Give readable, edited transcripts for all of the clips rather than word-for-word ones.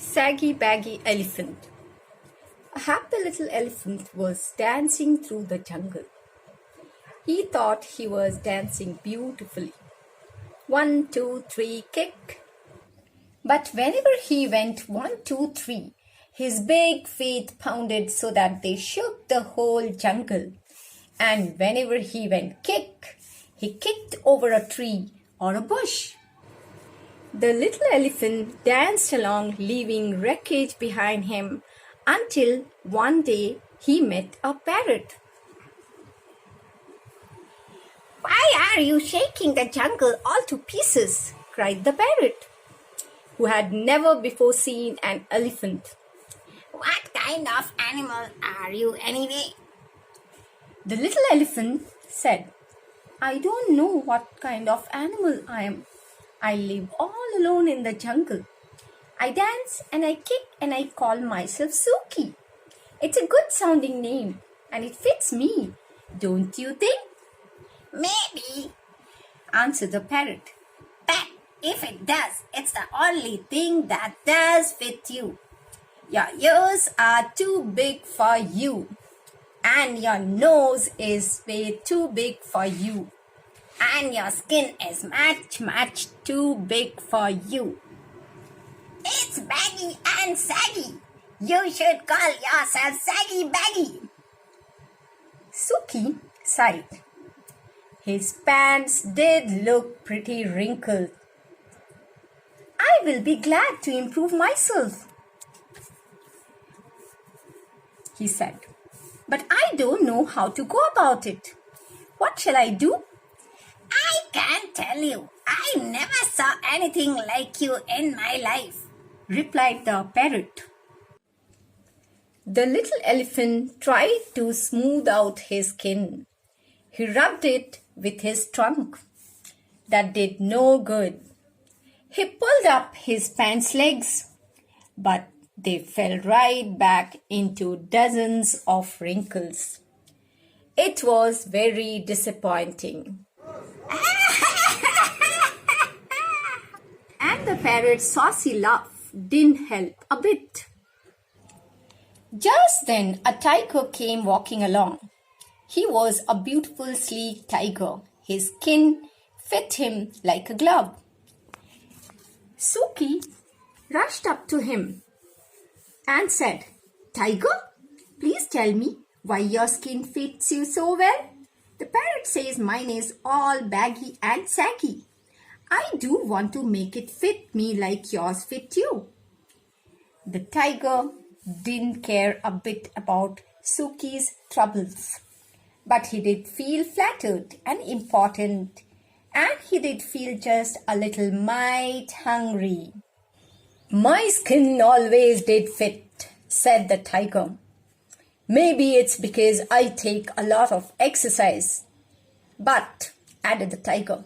Saggy, Baggy Elephant. A happy little elephant was dancing through the jungle. He thought he was dancing beautifully. 1, 2, 3, kick. But whenever he went 1, 2, 3, his big feet pounded so that they shook the whole jungle. And whenever he went kick, he kicked over a tree or a bush. The little elephant danced along, leaving wreckage behind him, until one day he met a parrot. "Why are you shaking the jungle all to pieces?" cried the parrot, who had never before seen an elephant. "What kind of animal are you anyway?" The little elephant said, "I don't know what kind of animal I am. I live all alone in the jungle. I dance and I kick and I call myself Suki. It's a good sounding name and it fits me. Don't you think?" "Maybe," answered the parrot. "but if it does, it's the only thing that does fit you. Your ears are too big for you, And your nose is way too big for you. and your skin is much Too big for you. It's Baggy and Saggy. You should call yourself Saggy Baggy." Suki sighed. His pants did look pretty wrinkled. "I will be glad to improve myself," he said. "But I don't know how to go about it. What shall I do?" "I can't tell you. I never saw anything like you in my life," replied the parrot. The little elephant tried to smooth out his skin. He rubbed it with his trunk. That did no good. He pulled up his pants legs, but they fell right back into dozens of wrinkles. It was very disappointing. And the parrot's saucy laugh didn't help a bit. Just then a tiger came walking along. He was a beautiful, sleek tiger. His skin fit him like a glove. Suki rushed up to him and said, "Tiger, please tell me why your skin fits you so well." "The parrot says mine is all baggy and saggy. I do want to make it fit me like yours fit you." The tiger didn't care a bit about Suki's troubles, but he did feel flattered and important, and he did feel just a little mite hungry. "My skin always did fit," said the tiger. "Maybe it's because I take a lot of exercise. But," added the tiger,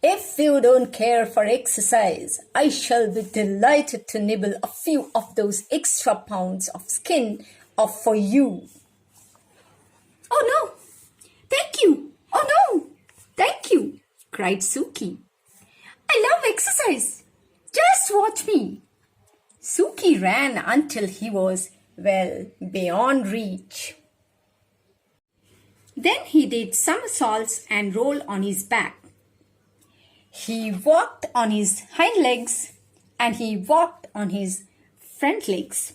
"if you don't care for exercise, I shall be delighted to nibble a few of those extra pounds of skin off for you." "Oh no, thank you. Oh no, thank you," cried Suki. "I love exercise. Just watch me." Suki ran until he was well beyond reach. Then he did somersaults and rolled on his back. He walked on his hind legs and he walked on his front legs.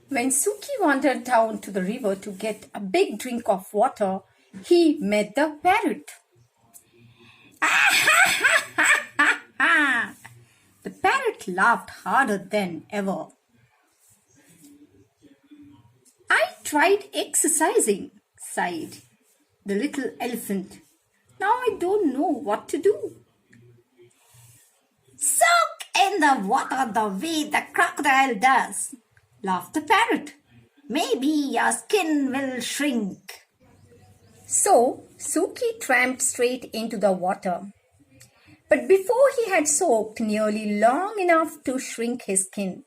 When Suki wandered down to the river to get a big drink of water, he met the parrot. The parrot laughed harder than ever. "I tried exercising," sighed the little elephant. "Now I don't know what to do." "Soak in the water the way the crocodile does," laughed the parrot. "Maybe your skin will shrink." So Suki tramped straight into the water. But before he had soaked nearly long enough to shrink his skin,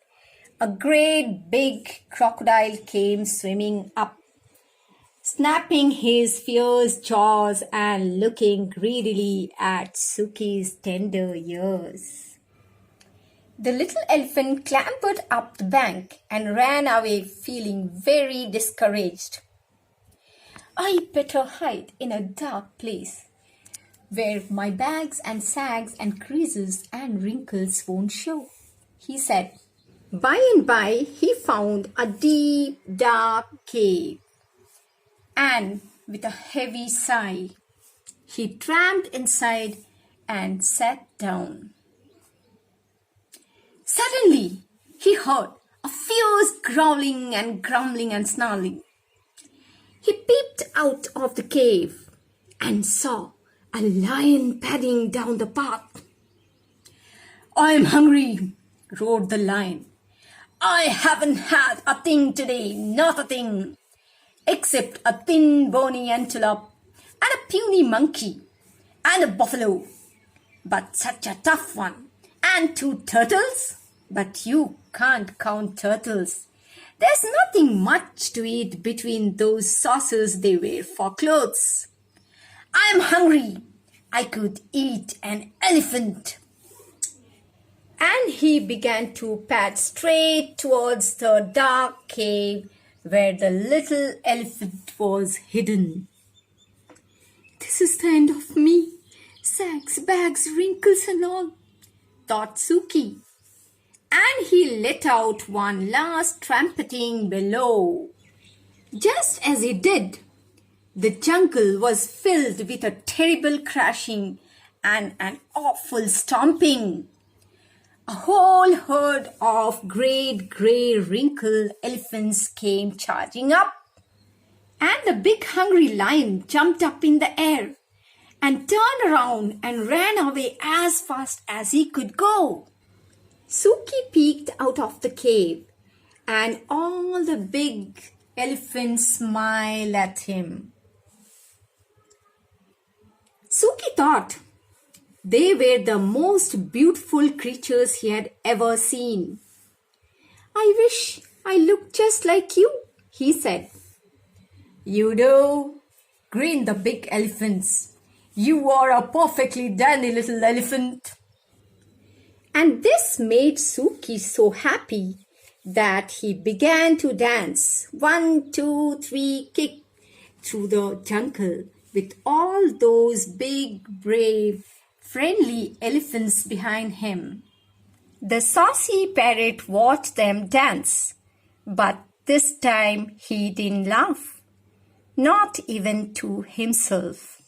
a great big crocodile came swimming up, snapping his fierce jaws and looking greedily at Suki's tender ears. The little elephant clambered up the bank and ran away feeling very discouraged. I better hide in a dark place where my bags and sags and creases and wrinkles won't show, he said. By and by, he found a deep, dark cave. And with a heavy sigh, he tramped inside and sat down. Suddenly, he heard a fierce growling and grumbling and snarling. He peeped out of the cave and saw a lion padding down the path. I'm hungry, roared the lion. I haven't had a thing today, not a thing, except a thin bony antelope and a puny monkey and a buffalo, but such a tough one, and 2 turtles. But you can't count turtles. There's nothing much to eat between those saucers they wear for clothes. I'm hungry. I could eat an elephant. And he began to pad straight towards the dark cave where the little elephant was hidden. This is the end of me. Sags, bags, wrinkles and all, thought Suki. And he let out one last trumpeting bellow. Just as he did, the jungle was filled with a terrible crashing and an awful stomping. A whole herd of great grey wrinkled elephants came charging up. And the big hungry lion jumped up in the air and turned around and ran away as fast as he could go. Suki peeked out of the cave and all the big elephants smiled at him. Suki thought they were the most beautiful creatures he had ever seen. I wish I looked just like you, he said. You do, grinned the big elephants. You are a perfectly dandy little elephant. And this made Suki so happy that he began to dance 1, 2, 3, kick through the jungle with all those big, brave, friendly elephants behind him. The saucy parrot watched them dance, but this time he didn't laugh, not even to himself.